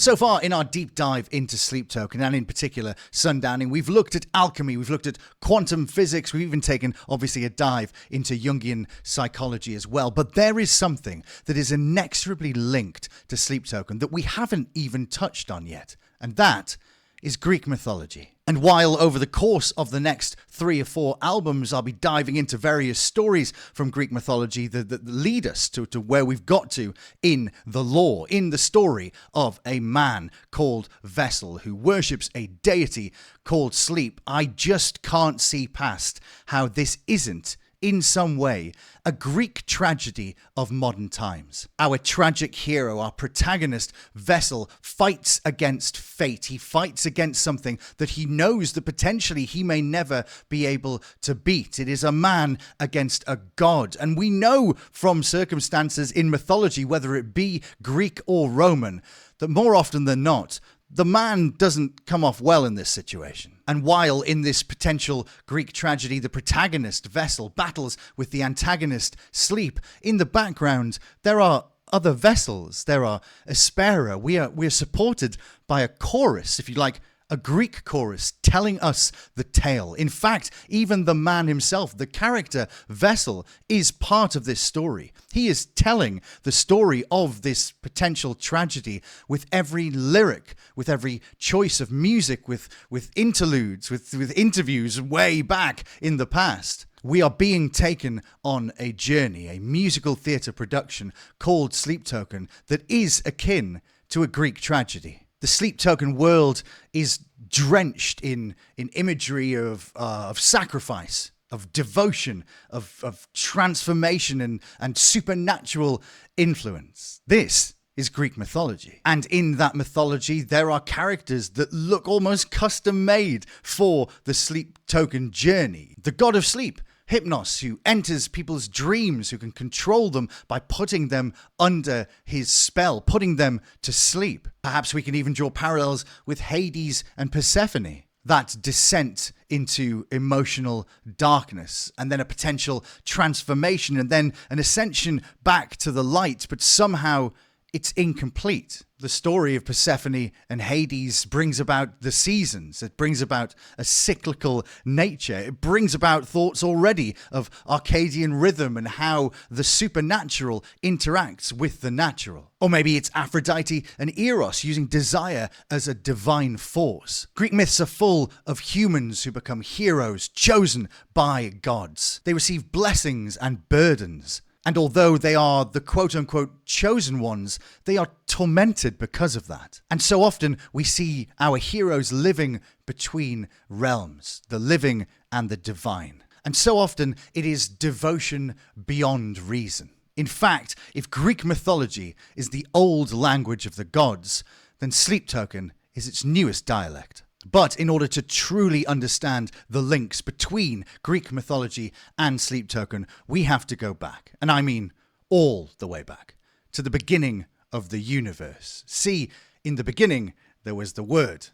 So far in our deep dive into Sleep Token, and in particular sundowning, we've looked at alchemy, we've looked at quantum physics, we've even taken obviously a dive into Jungian psychology as well. But there is something that is inexorably linked to Sleep Token that we haven't even touched on yet, and that is Greek mythology. And while over the course of the next 3 or 4 albums, I'll be diving into various stories from Greek mythology that lead us to where we've got to in the lore, in the story of a man called Vessel who worships a deity called Sleep, I just can't see past how this isn't, in some way, a Greek tragedy of modern times. Our tragic hero, our protagonist, Vessel, fights against fate. He fights against something that he knows that potentially he may never be able to beat. It is a man against a god. And we know from circumstances in mythology, whether it be Greek or Roman, that more often than not, the man doesn't come off well in this situation. And while in this potential Greek tragedy, the protagonist, Vessel, battles with the antagonist, Sleep, in the background, there are other vessels. There are Aspera. We're supported by a chorus, if you like, a Greek chorus telling us the tale. In fact, even the man himself, the character Vessel, is part of this story. He is telling the story of this potential tragedy with every lyric, with every choice of music, with interludes, with interviews way back in the past. We are being taken on a journey, a musical theatre production called Sleep Token that is akin to a Greek tragedy. The Sleep Token world is drenched in imagery of sacrifice, of devotion, of transformation and supernatural influence. This is Greek mythology. And in that mythology, there are characters that look almost custom-made for the Sleep Token journey. The god of sleep, Hypnos, who enters people's dreams, who can control them by putting them under his spell, putting them to sleep. Perhaps we can even draw parallels with Hades and Persephone. That descent into emotional darkness, and then a potential transformation, and then an ascension back to the light, but somehow it's incomplete. The story of Persephone and Hades brings about the seasons. It brings about a cyclical nature. It brings about thoughts already of Arcadian rhythm and how the supernatural interacts with the natural. Or maybe it's Aphrodite and Eros using desire as a divine force. Greek myths are full of humans who become heroes chosen by gods. They receive blessings and burdens. And although they are the quote-unquote chosen ones, they are tormented because of that. And so often we see our heroes living between realms, the living and the divine. And so often it is devotion beyond reason. In fact, if Greek mythology is the old language of the gods, then Sleep Token is its newest dialect. But in order to truly understand the links between Greek mythology and Sleep Token, we have to go back, and I mean all the way back, to the beginning of the universe. See, in the beginning, there was the word,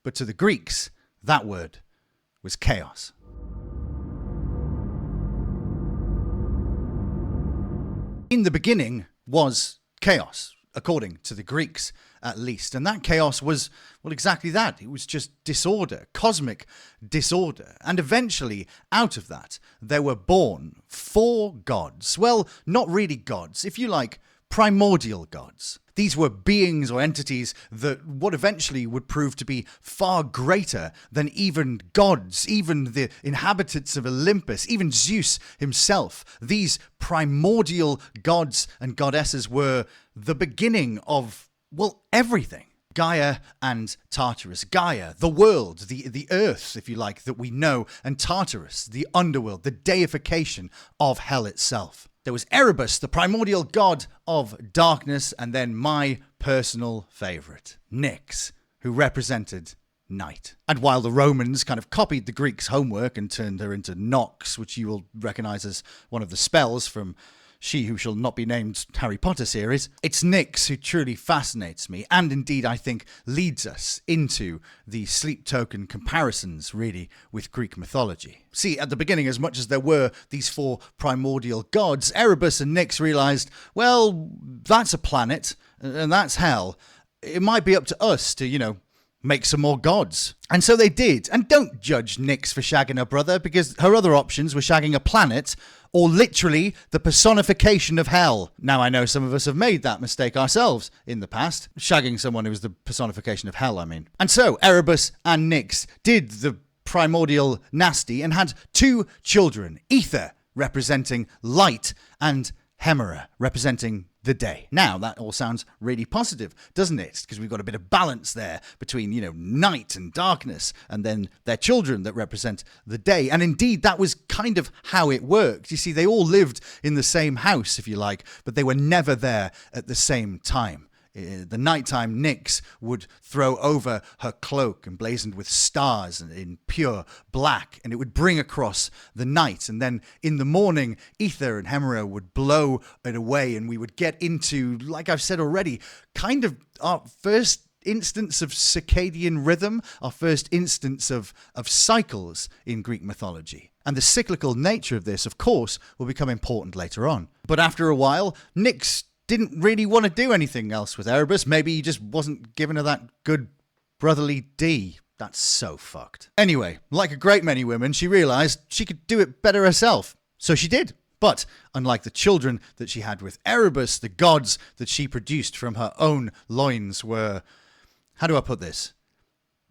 but to the Greeks, that word was chaos. In the beginning was chaos, according to the Greeks at least. And that chaos was, well, exactly that. It was just disorder, cosmic disorder. And eventually, out of that, there were born 4 gods. Well, not really gods, if you like, primordial gods. These were beings or entities that what eventually would prove to be far greater than even gods, even the inhabitants of Olympus, even Zeus himself. These primordial gods and goddesses were the beginning of, well, everything. Gaia and Tartarus. Gaia, the world, the earth, if you like, that we know, and Tartarus, the underworld, the deification of hell itself. There was Erebus, the primordial god of darkness, and then my personal favorite, Nyx, who represented night. And while the Romans kind of copied the Greeks' homework and turned her into Nox, which you will recognize as one of the spells from She Who Shall Not Be Named Harry Potter series, it's Nyx who truly fascinates me, and indeed I think leads us into the Sleep Token comparisons, really, with Greek mythology. See, at the beginning, as much as there were these 4 primordial gods, Erebus and Nyx realized, well, that's a planet, and that's hell, it might be up to us to, make some more gods. And so they did. And don't judge Nyx for shagging her brother, because her other options were shagging a planet or literally the personification of hell. Now, I know some of us have made that mistake ourselves in the past, shagging someone who was the personification of hell, I mean. And so Erebus and Nyx did the primordial nasty and had 2 children, Ether representing light and Hemera representing the day. Now, that all sounds really positive, doesn't it? Because we've got a bit of balance there between, night and darkness, and then their children that represent the day. And indeed, that was kind of how it worked. You see, they all lived in the same house, if you like, but they were never there at the same time. The nighttime Nyx would throw over her cloak emblazoned with stars in pure black, and it would bring across the night. And then in the morning, Ether and Hemera would blow it away, and we would get into, like I've said already, kind of our first instance of circadian rhythm, our first instance of cycles in Greek mythology. And the cyclical nature of this, of course, will become important later on. But after a while, Nyx didn't really want to do anything else with Erebus. Maybe he just wasn't giving her that good brotherly D. That's so fucked. Anyway, like a great many women, she realized she could do it better herself. So she did. But unlike the children that she had with Erebus, the gods that she produced from her own loins were, how do I put this?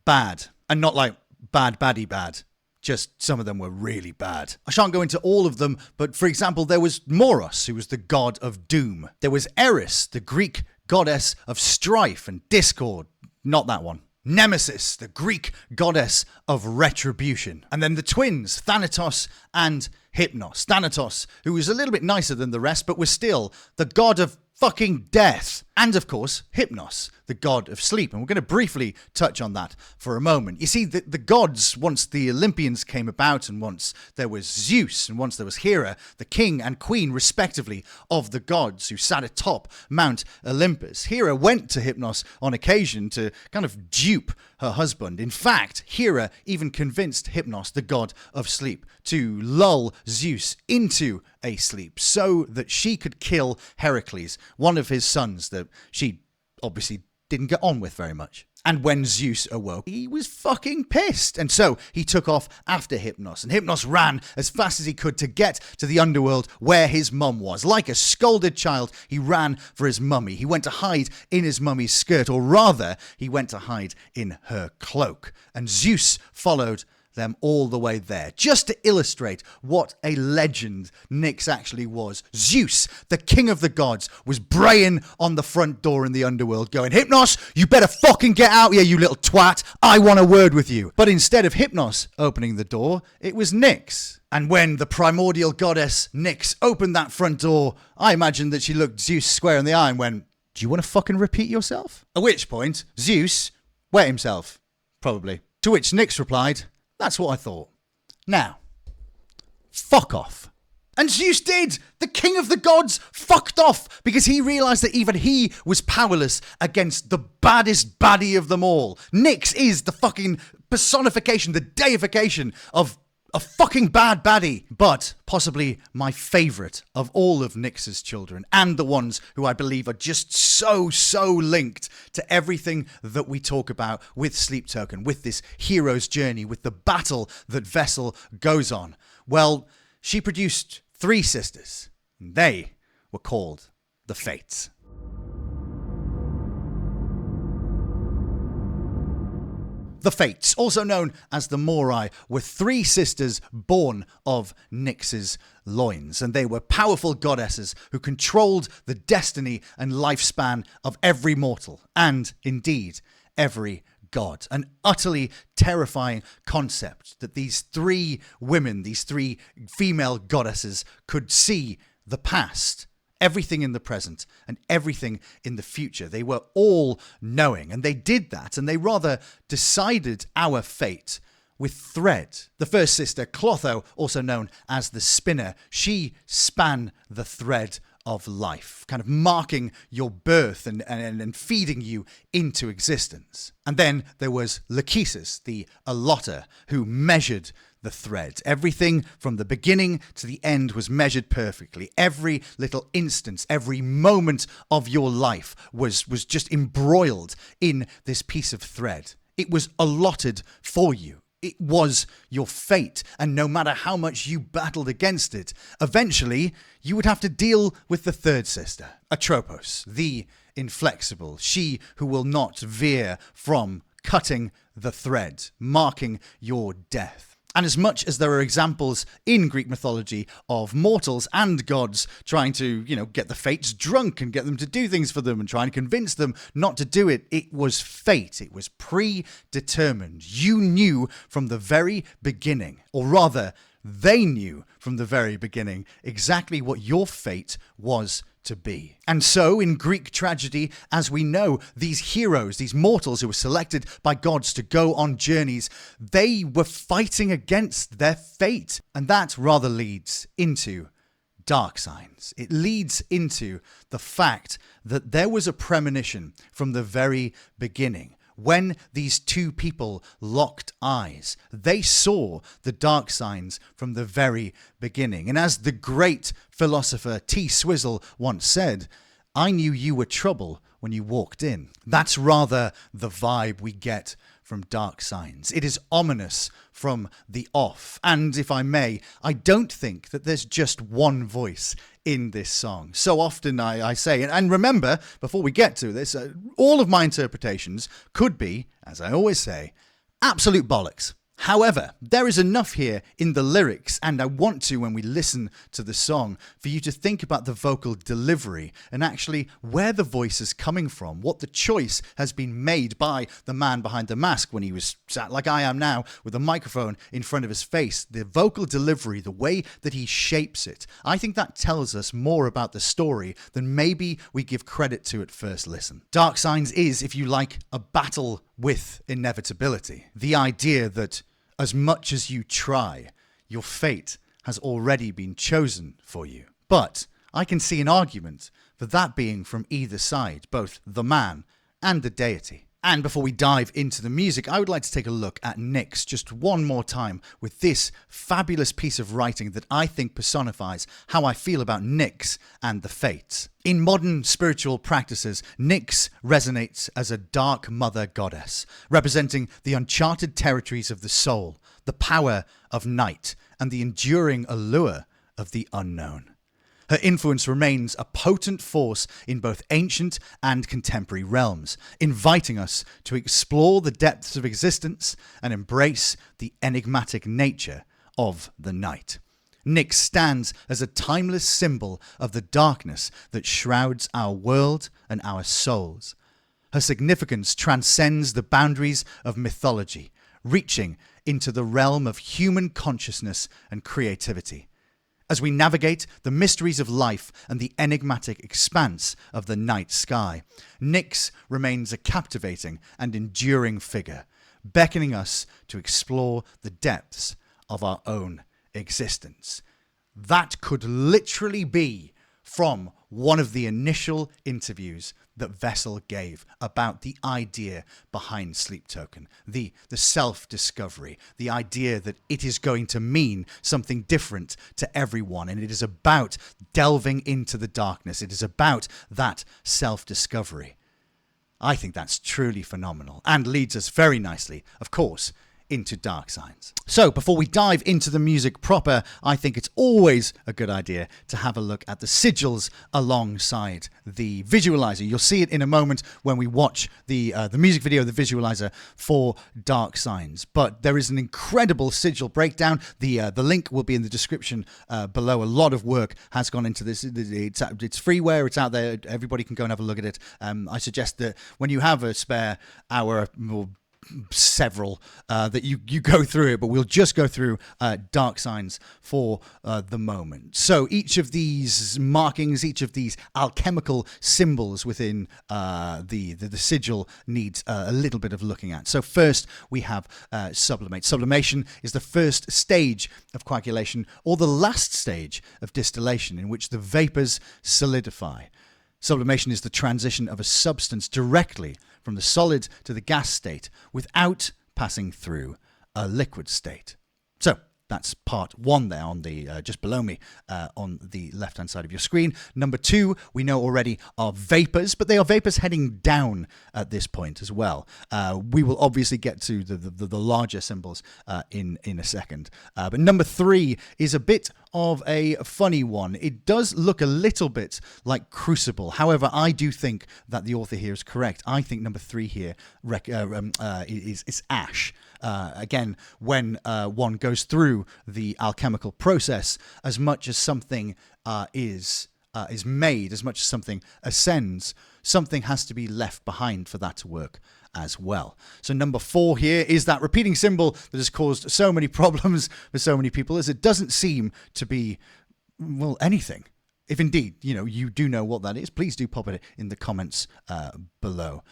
Bad. And not like bad, baddie bad. Just some of them were really bad. I shan't go into all of them, but for example, there was Moros, who was the god of doom. There was Eris, the Greek goddess of strife and discord. Not that one. Nemesis, the Greek goddess of retribution. And then the twins, Thanatos and Hypnos. Thanatos, who was a little bit nicer than the rest, but was still the god of fucking death. And of course, Hypnos, the god of sleep. And we're going to briefly touch on that for a moment. You see, the gods, once the Olympians came about, and once there was Zeus, and once there was Hera, the king and queen, respectively, of the gods who sat atop Mount Olympus. Hera went to Hypnos on occasion to kind of dupe her husband. In fact, Hera even convinced Hypnos, the god of sleep, to lull Zeus into a sleep so that she could kill Heracles, one of his sons that she obviously didn't get on with very much. And when Zeus awoke, he was fucking pissed. And so he took off after Hypnos. And Hypnos ran as fast as he could to get to the underworld where his mum was. Like a scolded child, he ran for his mummy. He went to hide in his mummy's skirt, or rather, he went to hide in her cloak. And Zeus followed them all the way there, just to illustrate what a legend Nyx actually was. Zeus, the king of the gods, was braying on the front door in the underworld, going, "Hypnos, you better fucking get out here, you little twat. I want a word with you." But instead of Hypnos opening the door, it was Nyx. And when the primordial goddess Nyx opened that front door, I imagine that she looked Zeus square in the eye and went, "Do you want to fucking repeat yourself?" At which point, Zeus wet himself, probably. To which Nyx replied, "That's what I thought. Now, fuck off." And Zeus did. The king of the gods fucked off because he realized that even he was powerless against the baddest baddie of them all. Nyx is the fucking personification, the deification of a fucking bad baddie. But possibly my favorite of all of Nyx's children, and the ones who I believe are just so linked to everything that we talk about with Sleep Token, with this hero's journey, with the battle that Vessel goes on. Well, she produced 3 sisters. And they were called the Fates. The Fates, also known as the Morai, were 3 sisters born of Nyx's loins, and they were powerful goddesses who controlled the destiny and lifespan of every mortal, and indeed every god. An utterly terrifying concept that these 3 women, these 3 female goddesses, could see the past, everything in the present, and everything in the future. They were all knowing, and they did that, and they rather decided our fate with thread. The first sister, Clotho, also known as the Spinner, she span the thread of life, kind of marking your birth and feeding you into existence. And then there was Lachesis, the Allotter, who measured the thread. Everything from the beginning to the end was measured perfectly. Every little instance, every moment of your life was just embroiled in this piece of thread. It was allotted for you. It was your fate, and no matter how much you battled against it, eventually you would have to deal with the third sister, Atropos, the inflexible, she who will not veer from cutting the thread, marking your death. And as much as there are examples in Greek mythology of mortals and gods trying to, get the fates drunk and get them to do things for them and trying to convince them not to do it, it was fate. It was predetermined. You knew from the very beginning, or rather, they knew from the very beginning exactly what your fate was to be. And so, in Greek tragedy, as we know, these heroes, these mortals who were selected by gods to go on journeys, they were fighting against their fate. And that rather leads into dark signs. It leads into the fact that there was a premonition from the very beginning. When these two people locked eyes, they saw the dark signs from the very beginning. And as the great philosopher T. Swizzle once said, "I knew you were trouble when you walked in." That's rather the vibe we get from dark signs. It is ominous from the off. And if I may, I don't think that there's just one voice in this song. So often I say, and remember, before we get to this, all of my interpretations could be, as I always say, absolute bollocks. However, there is enough here in the lyrics, and I want to, when we listen to the song, for you to think about the vocal delivery and actually where the voice is coming from, what the choice has been made by the man behind the mask when he was sat like I am now with a microphone in front of his face. The vocal delivery, the way that he shapes it, I think that tells us more about the story than maybe we give credit to at first listen. Dark Signs is, if you like, a battle with inevitability. The idea that as much as you try, your fate has already been chosen for you. But I can see an argument for that being from either side, both the man and the deity. And before we dive into the music, I would like to take a look at Nyx just one more time with this fabulous piece of writing that I think personifies how I feel about Nyx and the fates. In modern spiritual practices, Nyx resonates as a dark mother goddess, representing the uncharted territories of the soul, the power of night, and the enduring allure of the unknown. Her influence remains a potent force in both ancient and contemporary realms, inviting us to explore the depths of existence and embrace the enigmatic nature of the night. Nyx stands as a timeless symbol of the darkness that shrouds our world and our souls. Her significance transcends the boundaries of mythology, reaching into the realm of human consciousness and creativity. As we navigate the mysteries of life and the enigmatic expanse of the night sky, Nyx remains a captivating and enduring figure, beckoning us to explore the depths of our own existence. That could literally be from one of the initial interviews that Vessel gave about the idea behind Sleep Token, the self-discovery, the idea that it is going to mean something different to everyone, and it is about delving into the darkness. It is about that self-discovery. I think that's truly phenomenal and leads us very nicely, of course, into Dark Signs. So before we dive into the music proper, I think it's always a good idea to have a look at the sigils alongside the visualizer. You'll see it in a moment when we watch the music video, the visualizer for Dark Signs. But there is an incredible sigil breakdown. The link will be in the description below. A lot of work has gone into this. It's freeware. It's out there. Everybody can go and have a look at it. I suggest that when you have a spare hour or several that you go through it, but we'll just go through Dark Signs for the moment. So each of these markings, each of these alchemical symbols within the sigil needs a little bit of looking at. So first we have sublimate. Sublimation is the first stage of coagulation, or the last stage of distillation, in which the vapors solidify. Sublimation is the transition of a substance directly from the solid to the gas state without passing through a liquid state. So, That's part 1 there on the just below me on the left-hand side of your screen. Number 2, we know already, are vapors, but they are vapors heading down at this point as well. We will obviously get to the larger symbols in a second. But number 3 is a bit of a funny one. It does look a little bit like crucible. However, I do think that the author here is correct. I think number 3 here is ash. Again, when one goes through the alchemical process, as much as something is made, as much as something ascends, something has to be left behind for that to work as well. So number 4 here is that repeating symbol that has caused so many problems for so many people, as it doesn't seem to be, well, anything. If indeed, you do know what that is, please do pop it in the comments below.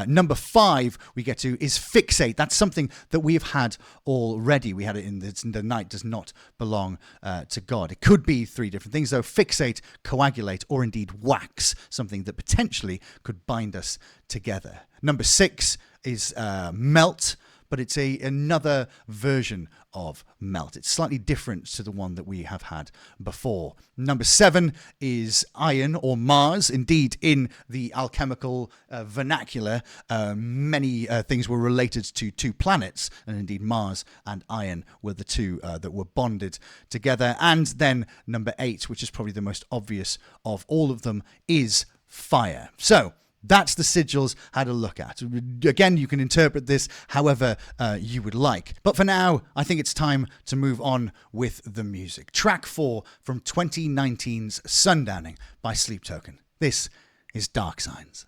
Number 5 we get to is fixate. That's something that we have had already. We had it in the night does not belong to God. It could be 3 different things, though: fixate, coagulate, or indeed wax, something that potentially could bind us together. Number 6 is melt, but it's another version of melt. It's slightly different to the one that we have had before. Number 7 is iron or Mars. Indeed, in the alchemical vernacular, many things were related to 2 planets, and indeed Mars and iron were the 2 that were bonded together. And then number 8, which is probably the most obvious of all of them, is fire. So that's the sigils had a look at. Again, you can interpret this however you would like. But for now, I think it's time to move on with the music. Track 4 from 2019's Sundowning by Sleep Token. This is Dark Signs.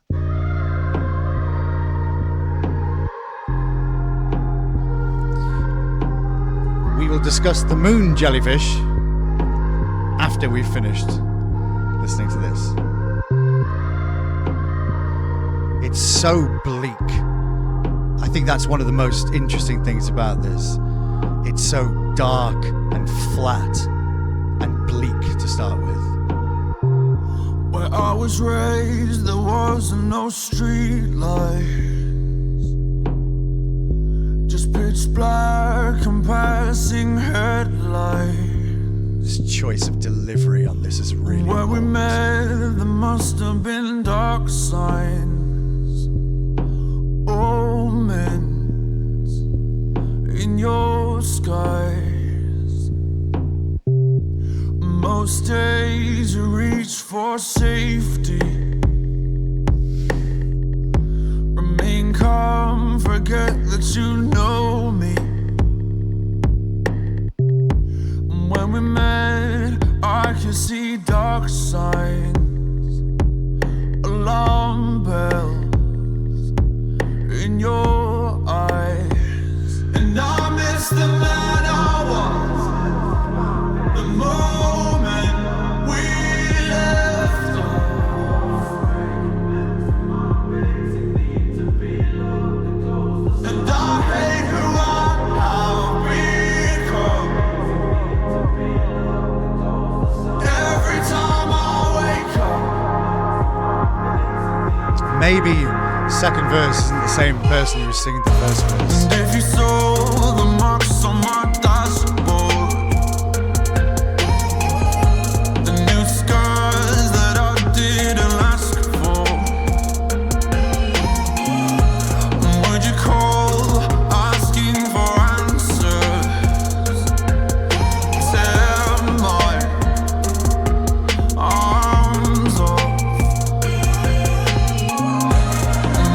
We will discuss the moon jellyfish after we've finished listening to this. It's so bleak. I think that's one of the most interesting things about this. It's so dark and flat and bleak to start with. Where I was raised, there wasn't no street lights. Just pitch black and passing headlights. This choice of delivery on this is really Where we important. met, there must have been dark signs. Omens in your skies. Most days you reach for safety. Remain calm, forget that you know me. When we met, I could see dark signs, alarm bells in your eyes. And I miss the man I was, the moment we left off. And I hate who I have become. Every time I wake up. Maybe second verse isn't the same person who was singing the first verse. If you saw the marks on my dashboard, the new scars that I didn't ask for, would you call asking for answers? Tear my arms off.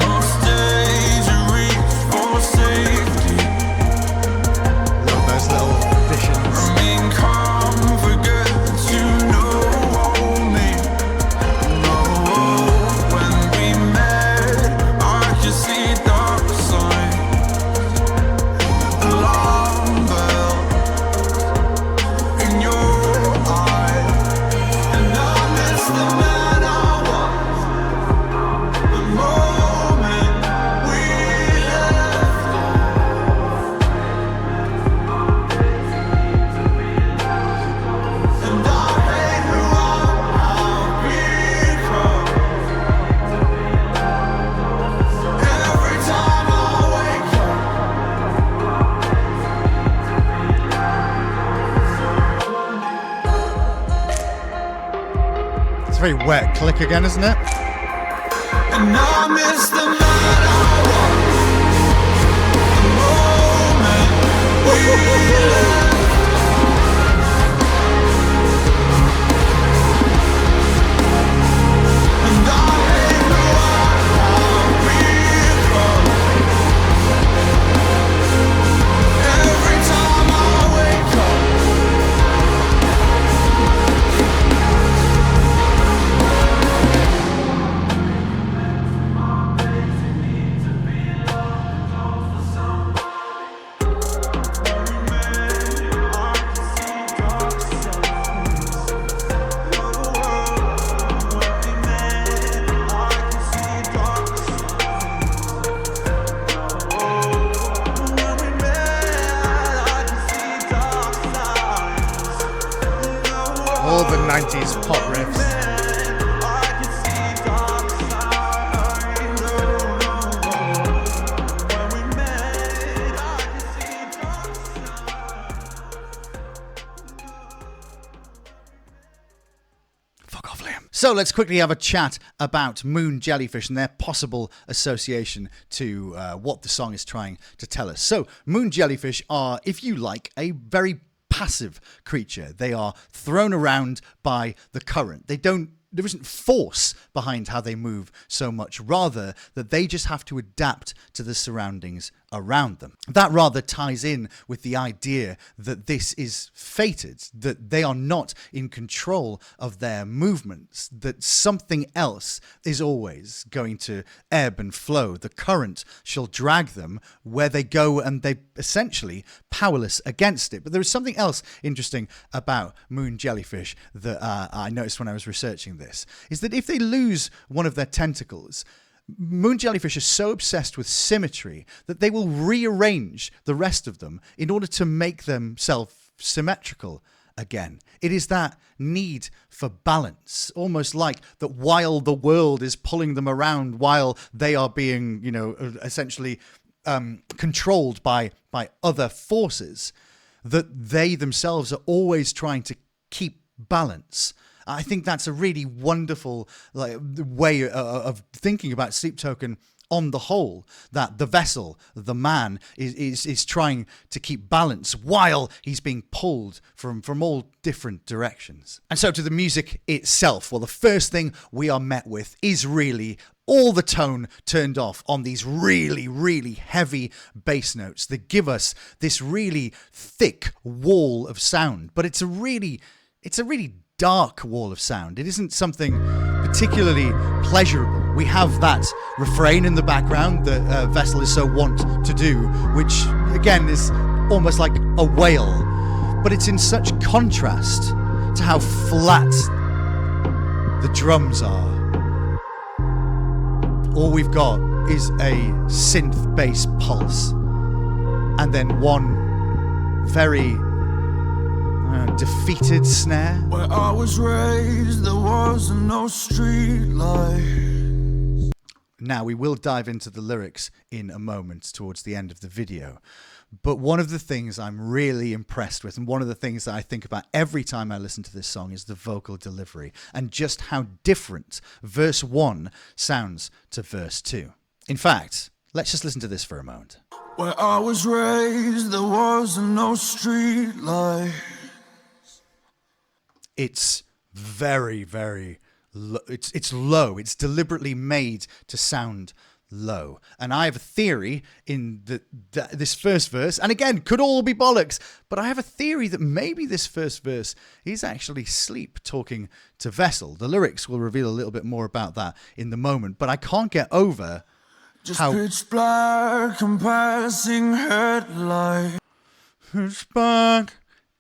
Most days you reach for safety. very wet click again, isn't it? And I miss the night I walked, the moment we left. And I hate the world how we go. Every time I wake up, All the 90s pop riffs. Fuck off, Liam. So let's quickly have a chat about moon jellyfish and their possible association to what the song is trying to tell us. So moon jellyfish are, if you like, a very passive creature. They are thrown around by the current. There isn't force behind how they move so much, rather that they just have to adapt to the surroundings around them. That rather ties in with the idea that this is fated, that they are not in control of their movements, that something else is always going to ebb and flow. The current shall drag them where they go, and they essentially powerless against it. But there is something else interesting about moon jellyfish that I noticed when I was researching this, is that if they lose one of their tentacles, moon jellyfish are so obsessed with symmetry that they will rearrange the rest of them in order to make themselves symmetrical again. It is that need for balance, almost like that while the world is pulling them around, while they are being, essentially controlled by other forces, that they themselves are always trying to keep balance. I think that's a really wonderful way of thinking about Sleep Token on the whole, that the vessel, the man, is trying to keep balance while he's being pulled from all different directions. And so to the music itself, well, the first thing we are met with is really all the tone turned off on these really, really heavy bass notes that give us this really thick wall of sound. But it's a really dark wall of sound. It isn't something particularly pleasurable. We have that refrain in the background that Vessel is so wont to do, which again is almost like a wail, but it's in such contrast to how flat the drums are. All we've got is a synth bass pulse, and then one very defeated snare. Where I was raised, there wasn't no street light. Now, we will dive into the lyrics in a moment towards the end of the video. But one of the things I'm really impressed with, and one of the things that I think about every time I listen to this song, is the vocal delivery and just how different verse 1 sounds to verse 2. In fact, let's just listen to this for a moment. Where I was raised, there wasn't no street light. It's very, very low. It's low. It's deliberately made to sound low. And I have a theory in this first verse, and again, could all be bollocks, but I have a theory that maybe this first verse is actually Sleep talking to Vessel. The lyrics will reveal a little bit more about that in the moment, but I can't get over just how pitch black and passing headlight. pitch black.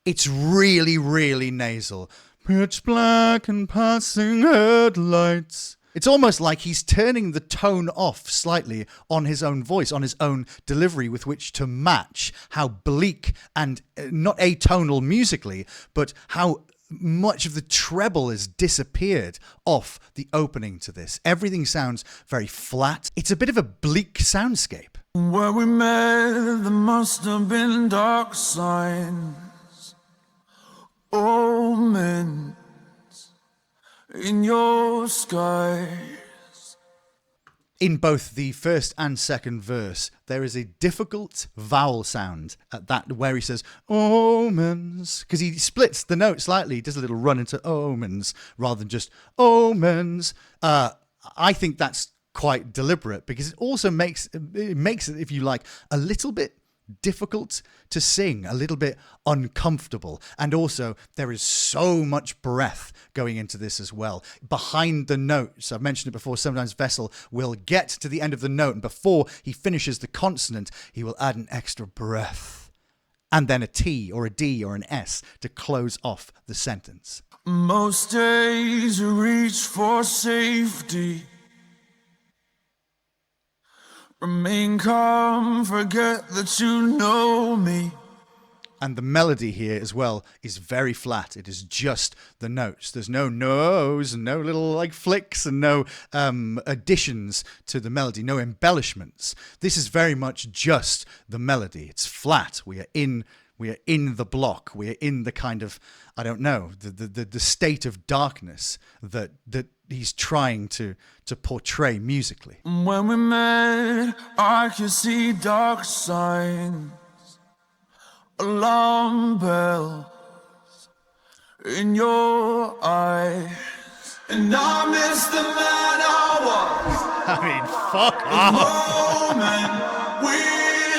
It's really, really nasal. Pitch black and passing headlights. It's almost like he's turning the tone off slightly on his own voice, on his own delivery with which to match how bleak and not atonal musically, but how much of the treble has disappeared off the opening to this. Everything sounds very flat. It's a bit of a bleak soundscape. Where we met, there must have been dark signs. Omens in your blue sky. In both the first and second verse, there is a difficult vowel sound at that where he says omens, because he splits the note slightly. He does a little run into omens rather than just omens. I think that's quite deliberate because it also makes it, if you like, a little bit difficult to sing, a little bit uncomfortable. And also there is so much breath going into this as well. Behind the notes, I've mentioned it before, sometimes Vessel will get to the end of the note and before he finishes the consonant, he will add an extra breath and then a T or a D or an S to close off the sentence. Most days you reach for safety. Remain calm, forget that you know me. And the melody here as well is very flat. It is just the notes. There's no no's and no little like flicks and no additions to the melody, no embellishments. This is very much just the melody. It's flat. We are in the block. We are in the kind of, I don't know, the state of darkness that he's trying to portray musically. When we met, I could see dark signs, alarm bells in your eyes, and I miss the man I was. I mean, fuck off. The moment we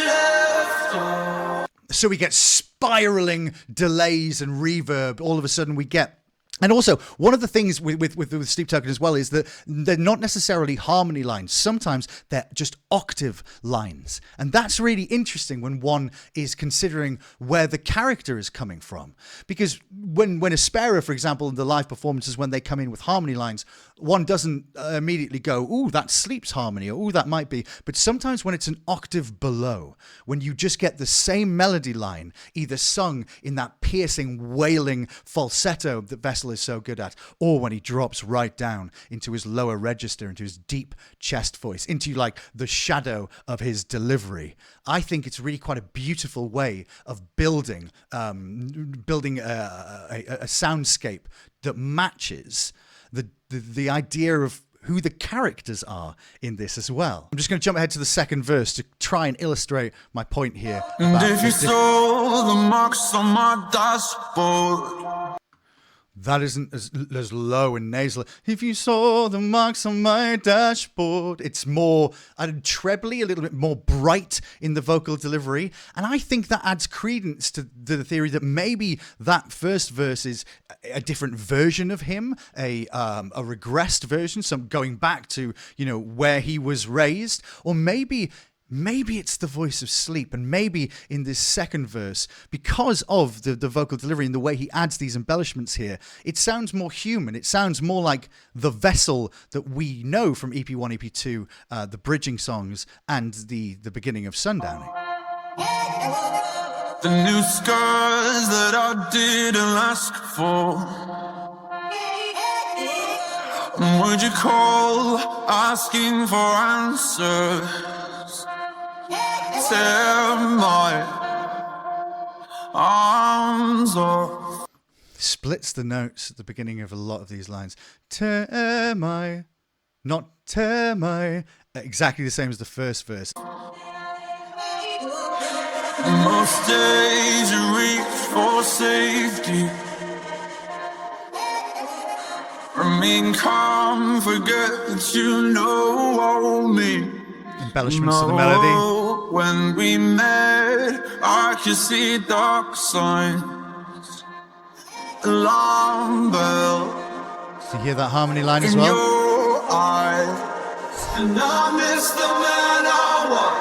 left off. So we get spiraling delays and reverb. All of a sudden we get... And also, one of the things with Sleep Token as well is that they're not necessarily harmony lines. Sometimes they're just octave lines. And that's really interesting when one is considering where the character is coming from. Because when Aspera, for example, in the live performances, when they come in with harmony lines, one doesn't immediately go, ooh, that's Sleep's harmony, or ooh, that might be. But sometimes when it's an octave below, when you just get the same melody line, either sung in that piercing, wailing falsetto that Vessel is so good at, or when he drops right down into his lower register, into his deep chest voice, into like the shadow of his delivery. I think it's really quite a beautiful way of building a soundscape that matches the idea of who the characters are in this as well. I'm just going to jump ahead to the second verse to try and illustrate my point here. And if you saw the marks on my dashboard, that isn't as low and nasal. If you saw the marks on my dashboard, it's more trebly, a little bit more bright in the vocal delivery. And I think that adds credence to the theory that maybe that first verse is a different version of him, a regressed version, some going back to, where he was raised. Or maybe it's the voice of Sleep, and maybe in this second verse, because of the vocal delivery and the way he adds these embellishments here, it sounds more human. It sounds more like the Vessel that we know from EP1, EP2, the bridging songs, and the beginning of Sundowning. the new scars that I didn't ask for. Would you call asking for answers? Tear my arms off. Splits the notes at the beginning of a lot of these lines. Tear my, not tear my. Exactly the same as the first verse. Most days you reach for safety. Remain calm, forget that you know me. Embellishments to the melody. When we met, I could see dark signs, alarm bell. So you hear that harmony line as In well? your eyes, and I miss the man I was.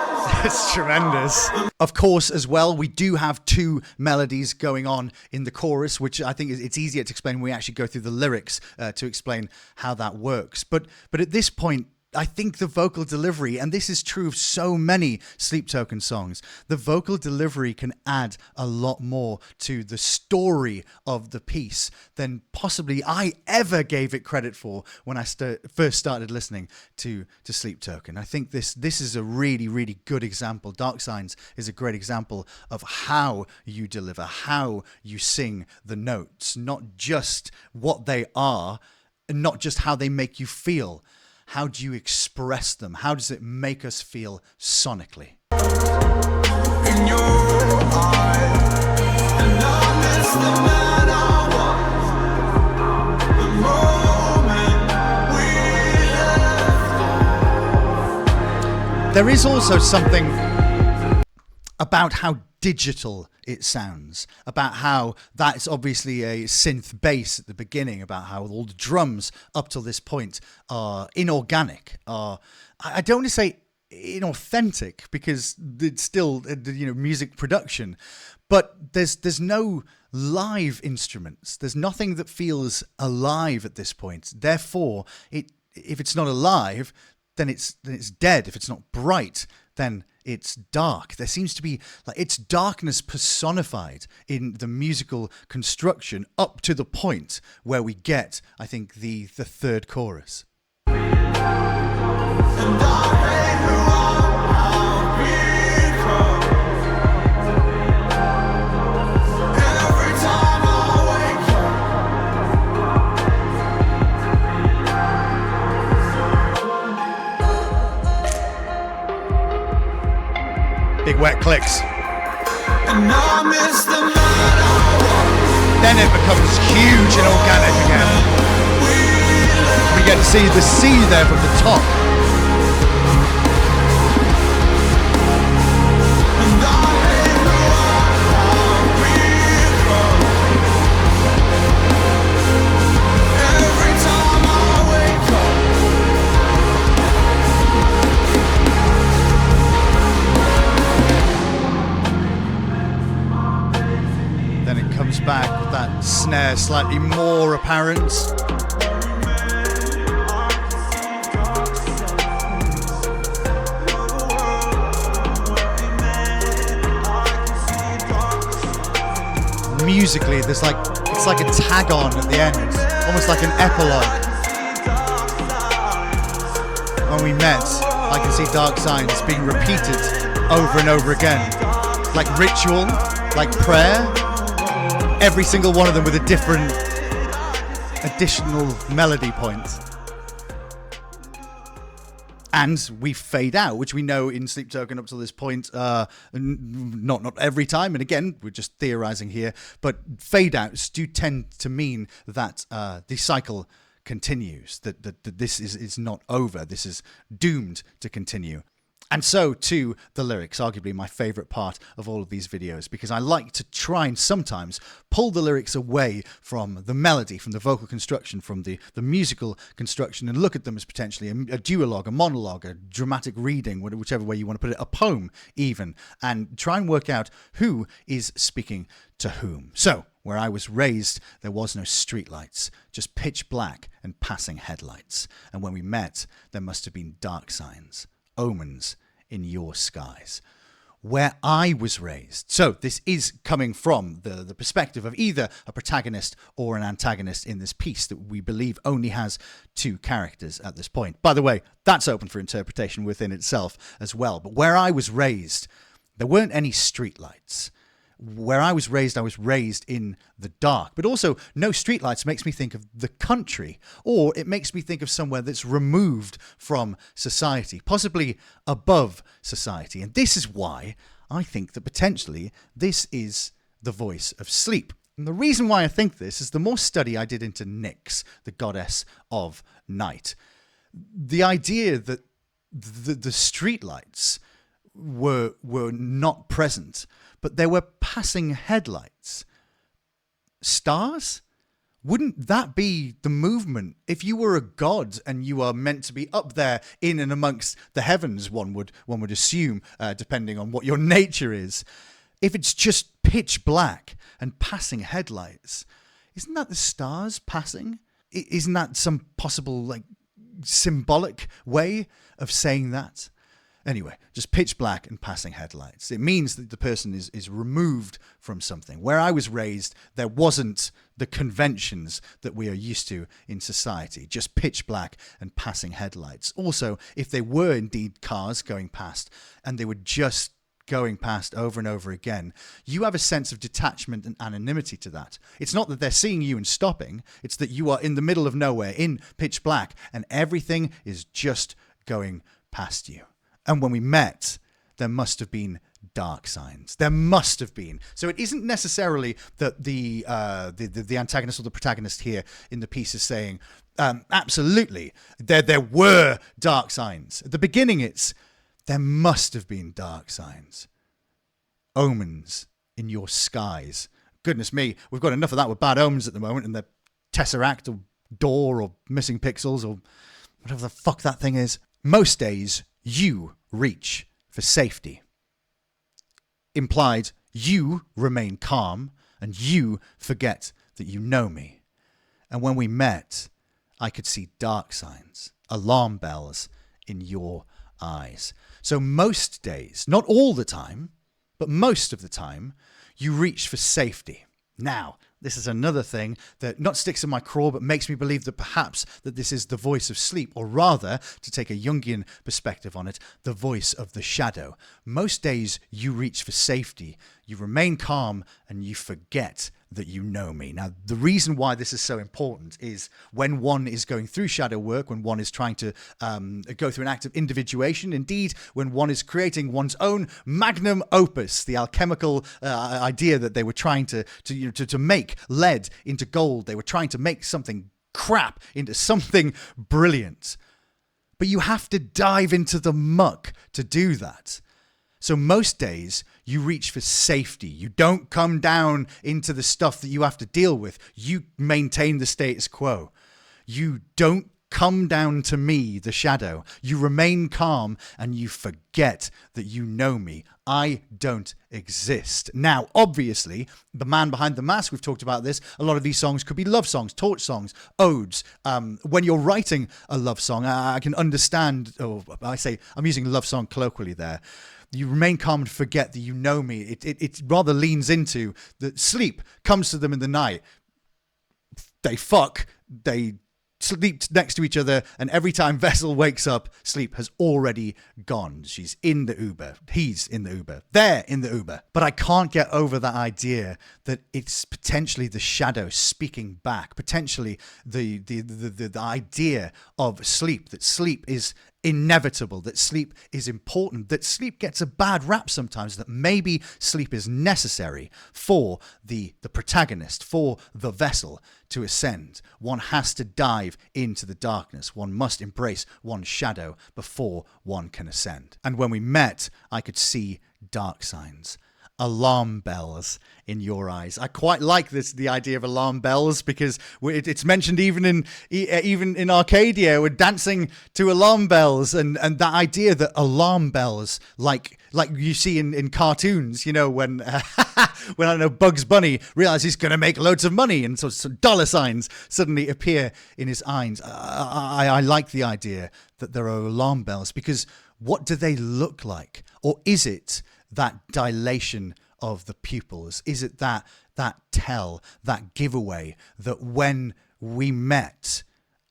It's tremendous. Of course, as well, we do have two melodies going on in the chorus, which I think it's easier to explain when we actually go through the lyrics to explain how that works. But at this point, I think the vocal delivery, and this is true of so many Sleep Token songs, the vocal delivery can add a lot more to the story of the piece than possibly I ever gave it credit for when I first started listening to Sleep Token. I think this is a really, really good example. Dark Signs is a great example of how you deliver, how you sing the notes, not just what they are, and not just how they make you feel. How do you express them? How does it make us feel sonically? In your eyes, and I miss the man I was, the moment we left. There is also something about how digital it sounds, about how that's obviously a synth bass at the beginning, about how all the drums up till this point are inorganic, I don't want to say inauthentic because it's still, music production, but there's no live instruments. There's nothing that feels alive at this point. Therefore, if it's not alive, then it's dead. If it's not bright, then it's dark. There seems to be it's darkness personified in the musical construction up to the point where we get, I think, the third chorus. Big wet clicks. And I miss the man Then it becomes huge and organic again. We get to see the sea there from the top. Back with that snare slightly more apparent. Musically, it's like a tag on at the end, almost like an epilogue. When we met, I can see dark signs being repeated over and over again, like ritual, like prayer. Every single one of them with a different additional melody point. And we fade out, which we know in Sleep Token up to this point, not every time. And again, we're just theorizing here, but fade outs do tend to mean that the cycle continues, that this is not over. This is doomed to continue. And so to the lyrics, arguably my favorite part of all of these videos, because I like to try and sometimes pull the lyrics away from the melody, from the vocal construction, from the musical construction, and look at them as potentially a duologue, a monologue, a dramatic reading, whichever way you want to put it, a poem even, and try and work out who is speaking to whom. So, where I was raised, there was no streetlights, just pitch black and passing headlights. And when we met, there must have been dark signs, omens in your skies. Where I was raised. So this is coming from the perspective of either a protagonist or an antagonist in this piece that we believe only has two characters at this point. By the way, that's open for interpretation within itself as well. But where I was raised, there weren't any streetlights. Where I was raised in the dark. But also, no streetlights makes me think of the country, or it makes me think of somewhere that's removed from society, possibly above society. And this is why I think that potentially this is the voice of sleep. And the reason why I think this is the more study I did into Nyx, the goddess of night. The idea that the streetlights were not present, but there were passing headlights. Stars? Wouldn't that be the movement? If you were a god and you are meant to be up there in and amongst the heavens, one would assume, depending on what your nature is. If it's just pitch black and passing headlights, isn't that the stars passing? Isn't that some possible symbolic way of saying that? Anyway, just pitch black and passing headlights. It means that the person is removed from something. Where I was raised, there wasn't the conventions that we are used to in society. Just pitch black and passing headlights. Also, if they were indeed cars going past and they were just going past over and over again, you have a sense of detachment and anonymity to that. It's not that they're seeing you and stopping. It's that you are in the middle of nowhere, in pitch black, and everything is just going past you. And when we met, there must have been dark signs. There must have been. So it isn't necessarily that the antagonist or the protagonist here in the piece is saying, absolutely, there were dark signs. At the beginning, it's, there must have been dark signs. Omens in your skies. Goodness me, we've got enough of that with bad omens at the moment, and the tesseract or door or missing pixels or whatever the fuck that thing is. Most days, you reach for safety. Implied, you remain calm and you forget that you know me. And when we met, I could see dark signs, alarm bells in your eyes. So most days, not all the time, but most of the time, you reach for safety. Now, this is another thing that not sticks in my craw, but makes me believe that perhaps that this is the voice of sleep, or rather, to take a Jungian perspective on it, the voice of the shadow. Most days you reach for safety, you remain calm, and you forget that you know me. Now, the reason why this is so important is when one is going through shadow work, when one is trying to go through an act of individuation, indeed, when one is creating one's own magnum opus, the alchemical idea that they were trying to make lead into gold. They were trying to make something crap into something brilliant. But you have to dive into the muck to do that. So most days you reach for safety. You don't come down into the stuff that you have to deal with. You maintain the status quo. You don't come down to me, the shadow. You remain calm and you forget that you know me. I don't exist. Now, obviously, the man behind the mask, we've talked about this. A lot of these songs could be love songs, torch songs, odes. When you're writing a love song, I can understand, I'm using love song colloquially there. You remain calm and forget that you know me. It rather leans into that sleep comes to them in the night. They fuck, they sleep next to each other, and every time Vessel wakes up, sleep has already gone. She's in the Uber. He's in the Uber. They're in the Uber. But I can't get over that idea that it's potentially the shadow speaking back, potentially the idea of sleep, that sleep is inevitable, that sleep is important, that sleep gets a bad rap sometimes, that maybe sleep is necessary for the protagonist, for the vessel to ascend. One has to dive into the darkness. One must embrace one's shadow before one can ascend. And when we met, I could see dark signs. Alarm bells in your eyes. I quite like the idea of alarm bells, because it's mentioned even in Arcadia. We're dancing to alarm bells, and that idea that alarm bells, like you see in cartoons, you know, when I don't know, Bugs Bunny realizes he's going to make loads of money, and so dollar signs suddenly appear in his eyes. I like the idea that there are alarm bells, because what do they look like? Or is it that dilation of the pupils? Is it that tell, that giveaway, that when we met,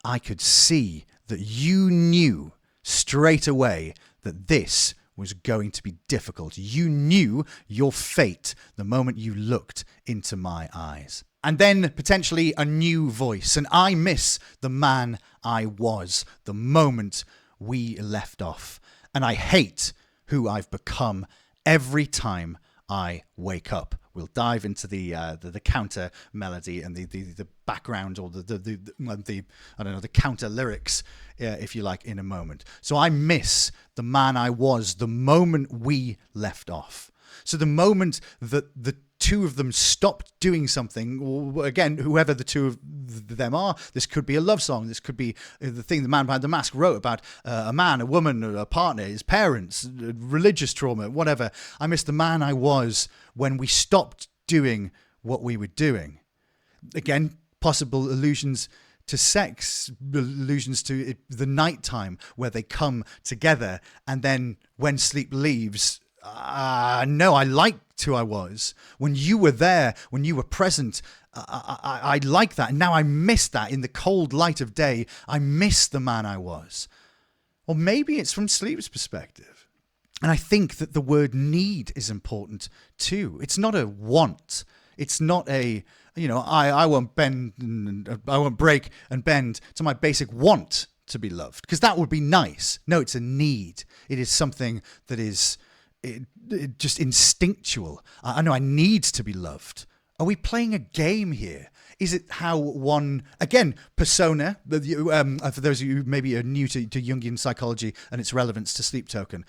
I could see that you knew straight away that this was going to be difficult. You knew your fate the moment you looked into my eyes. And then potentially a new voice. And I miss the man I was the moment we left off. And I hate who I've become every time I wake up. We'll dive into the counter melody and the background, or the I don't know, the counter lyrics, if you like, in a moment. So I miss the man I was the moment we left off. So the moment that the two of them stopped doing something, or again, whoever the two of them are, this could be a love song, this could be the thing the man behind the mask wrote about a man, a woman, a partner, his parents, religious trauma, whatever. I miss the man I was when we stopped doing what we were doing. Again, possible allusions to sex, allusions to the nighttime where they come together, and then when sleep leaves, no, I liked who I was. When you were there, when you were present, I like that. And now I miss that in the cold light of day. I miss the man I was. Or maybe it's from sleep's perspective. And I think that the word need is important too. It's not a want. It's not a, I won't bend, and I won't break and bend to my basic want to be loved, because that would be nice. No, it's a need. It is something that is just instinctual. I know I need to be loved. Are we playing a game here? Is it how one, again, persona, for those of you who maybe are new to Jungian psychology and its relevance to sleep token,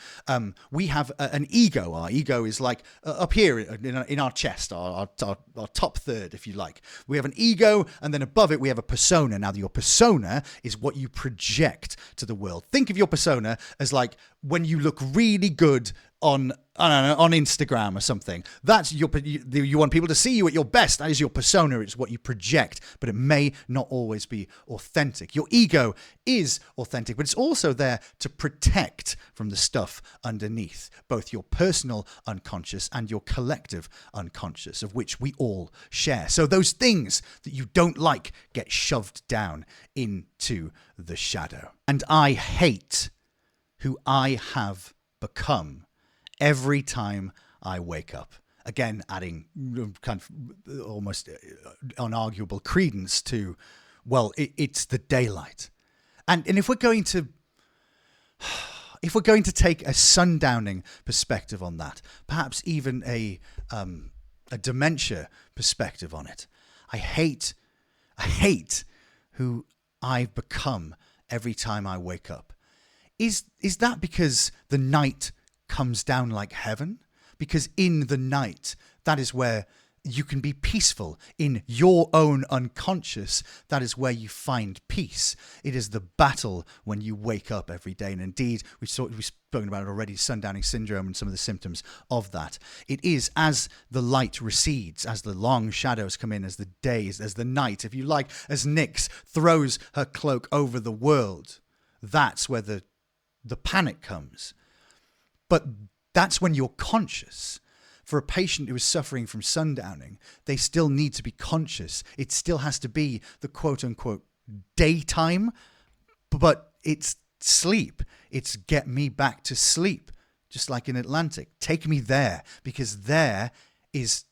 we have an ego. Our ego is like up here in our chest, our top third, if you like. We have an ego, and then above it we have a persona. Now, your persona is what you project to the world. Think of your persona as like when you look really good on, I don't know, on Instagram or something. That's you want people to see you at your best. That is your persona. It's what you project, but it may not always be authentic. Your ego is authentic, but it's also there to protect from the stuff underneath, both your personal unconscious and your collective unconscious, of which we all share. So those things that you don't like get shoved down into the shadow. And I hate who I have become every time I wake up. Again, adding kind of almost unarguable credence to, well, it's the daylight. And if we're going to take a sundowning perspective on that, perhaps even a dementia perspective on it, I hate who I've become every time I wake up. Is that because the night comes down like heaven? Because in the night, that is where you can be peaceful. In your own unconscious, that is where you find peace. It is the battle when you wake up every day. And indeed, we've spoken about it already, sundowning syndrome and some of the symptoms of that. It is as the light recedes, as the long shadows come in, as the days, as the night, if you like, as Nyx throws her cloak over the world, that's where the panic comes. But that's when you're conscious. For a patient who is suffering from sundowning, they still need to be conscious. It still has to be the quote-unquote daytime, but it's sleep. It's get me back to sleep, just like in Atlantic. Take me there, because there is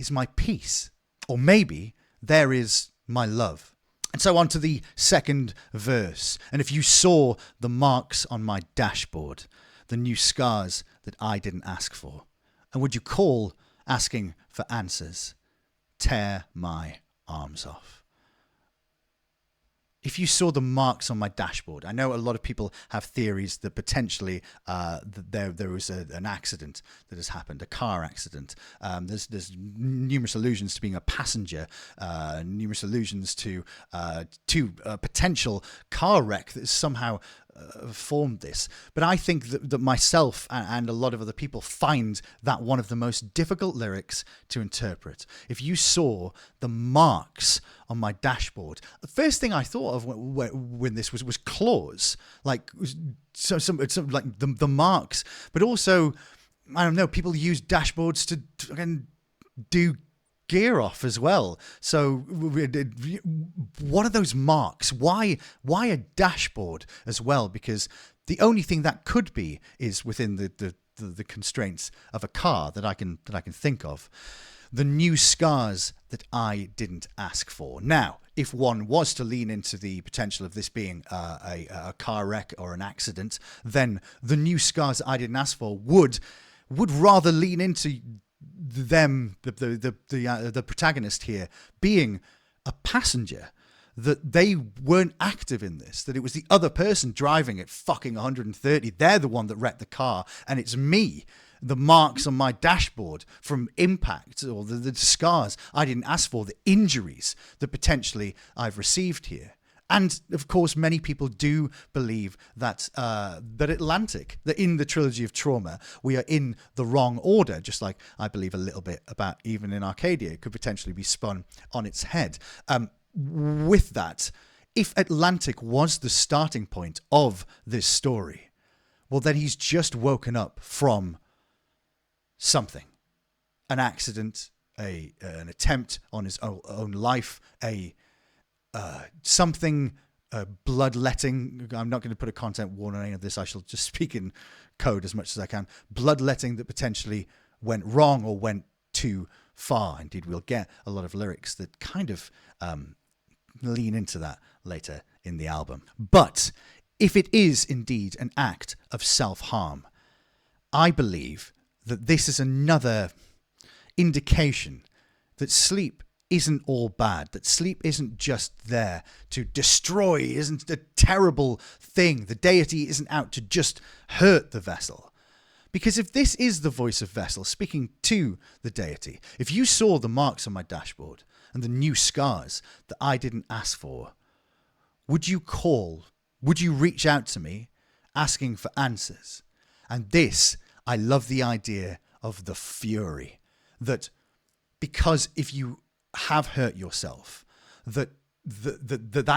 my peace. Or maybe there is my love. And so on to the second verse. And if you saw the marks on my dashboard, the new scars that I didn't ask for, and would you call asking for answers? Tear my arms off. If you saw the marks on my dashboard, I know a lot of people have theories that potentially there was an accident that has happened, a car accident. There's numerous allusions to being a passenger, numerous allusions to a potential car wreck that is somehow formed this. But I think that myself and a lot of other people find that one of the most difficult lyrics to interpret. If you saw the marks on my dashboard, the first thing I thought of when this was claws, like some like the marks, but also, I don't know, people use dashboards to again do gear off as well. So what are those marks? Why a dashboard as well? Because the only thing that could be is within the constraints of a car that I can think of. The new scars that I didn't ask for. Now, if one was to lean into the potential of this being a car wreck or an accident, then the new scars that I didn't ask for would rather lean into them, the protagonist here, being a passenger, that they weren't active in this, that it was the other person driving at fucking 130. They're the one that wrecked the car, and it's me. The marks on my dashboard from impact, or the scars I didn't ask for, the injuries that potentially I've received here. And of course, many people do believe that Atlantic, that in the trilogy of trauma, we are in the wrong order, just like I believe a little bit about even in Arcadia, it could potentially be spun on its head. With that, if Atlantic was the starting point of this story, well, then he's just woken up from something, an accident, an attempt on his own life, something bloodletting. I'm not going to put a content warning on any of this. I shall just speak in code as much as I can. Bloodletting that potentially went wrong or went too far. Indeed, we'll get a lot of lyrics that kind of lean into that later in the album. But if it is indeed an act of self-harm, I believe that this is another indication that sleep isn't all bad, that sleep isn't just there to destroy, isn't a terrible thing. The deity isn't out to just hurt the vessel. Because if this is the voice of Vessel speaking to the deity, if you saw the marks on my dashboard and the new scars that I didn't ask for, would you call, would you reach out to me asking for answers? And this, I love the idea of the fury, that because if you have hurt yourself, that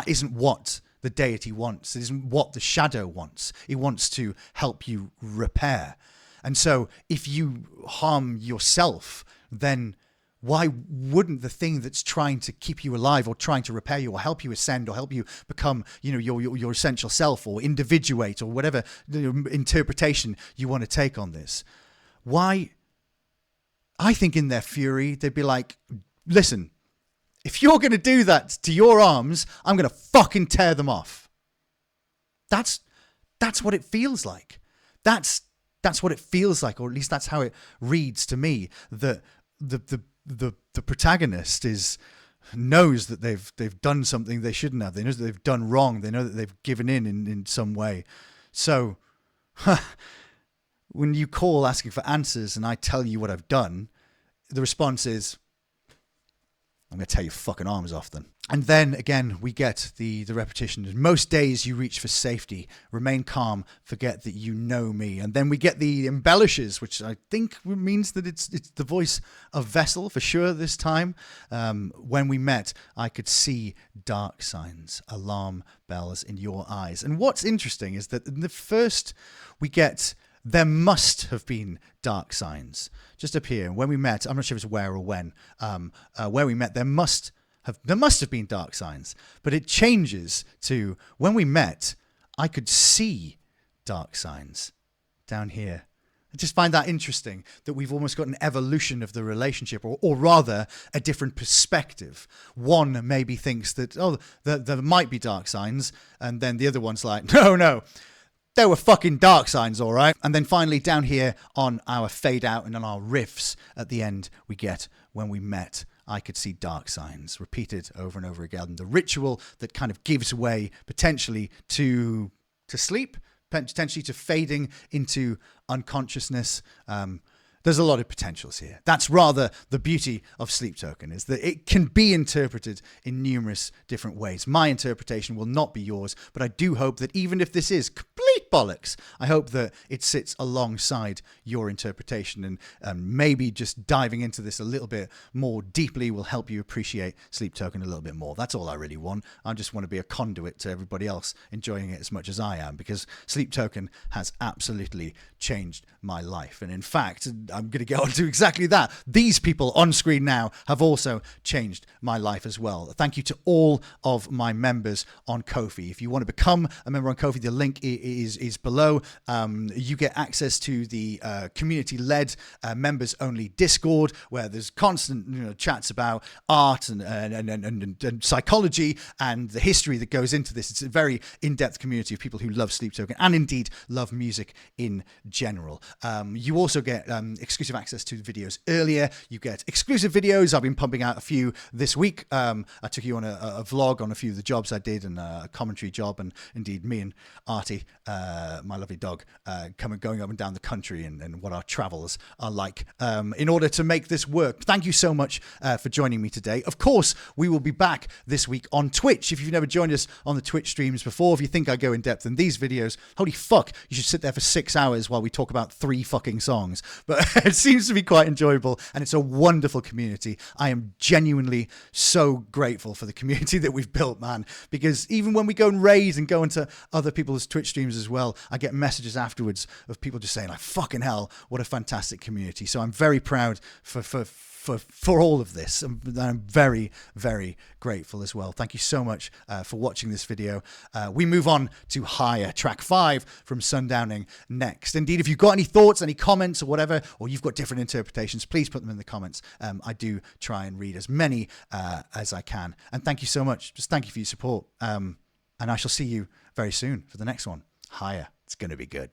isn't what the deity wants. It isn't what the shadow wants. It wants to help you repair. And so if you harm yourself, then why wouldn't the thing that's trying to keep you alive or trying to repair you or help you ascend or help you become, your essential self or individuate or whatever interpretation you want to take on this? Why? I think in their fury, they'd be like, listen, if you're going to do that to your arms, I'm going to fucking tear them off. That's what it feels like. That's what it feels like, or at least that's how it reads to me. That the protagonist knows that they've done something they shouldn't have. They know that they've done wrong. They know that they've given in some way. So when you call asking for answers and I tell you what I've done, the response is, I'm going to tear your fucking arms off then. And then again, we get the repetition. Most days you reach for safety, remain calm, forget that you know me. And then we get the embellishes, which I think means that it's the voice of Vessel for sure this time. When we met, I could see dark signs, alarm bells in your eyes. And what's interesting is that in the first we get, there must have been dark signs. Just up here, when we met, I'm not sure if it's where or when, where we met, there must have been dark signs. But it changes to, when we met, I could see dark signs down here. I just find that interesting, that we've almost got an evolution of the relationship, or rather a different perspective. One maybe thinks that, there might be dark signs, and then the other one's like, no, there were fucking dark signs, all right. And then finally down here on our fade out and on our riffs at the end, we get, when we met, I could see dark signs, repeated over and over again. The ritual that kind of gives way potentially to sleep, potentially to fading into unconsciousness. There's a lot of potentials here. That's rather the beauty of Sleep Token, is that it can be interpreted in numerous different ways. My interpretation will not be yours, but I do hope that even if this is complete bollocks, I hope that it sits alongside your interpretation, and maybe just diving into this a little bit more deeply will help you appreciate Sleep Token a little bit more. That's all I really want. I just want to be a conduit to everybody else enjoying it as much as I am, because Sleep Token has absolutely changed my life. And in fact, I'm going to get on to exactly that. These people on screen now have also changed my life as well. Thank you to all of my members on Ko-fi. If you want to become a member on Ko-fi, the link is below. You get access to the community-led members-only Discord, where there's constant chats about art and psychology and the history that goes into this. It's a very in-depth community of people who love Sleep Token and indeed love music in general. You also get exclusive access to the videos earlier. You get exclusive videos. I've been pumping out a few this week. I took you on a vlog on a few of the jobs I did, and a commentary job, and indeed me and Artie, my lovely dog, going up and down the country and what our travels are like in order to make this work. Thank you so much for joining me today. Of course, we will be back this week on Twitch. If you've never joined us on the Twitch streams before, if you think I go in depth in these videos, holy fuck, you should sit there for 6 hours while we talk about 3 fucking songs. But it seems to be quite enjoyable, and it's a wonderful community. I am genuinely so grateful for the community that we've built, man, because even when we go and raid and go into other people's Twitch streams as well. I get messages afterwards of people just saying, like, fucking hell, what a fantastic community. So I'm very proud for all of this. I'm very, very grateful as well. Thank you so much for watching this video. We move on to Higher, track 5 from Sundowning next. Indeed, if you've got any thoughts, any comments or whatever, or you've got different interpretations, please put them in the comments. I do try and read as many as I can. And thank you so much. Just thank you for your support. And I shall see you very soon for the next one. Higher. It's going to be good.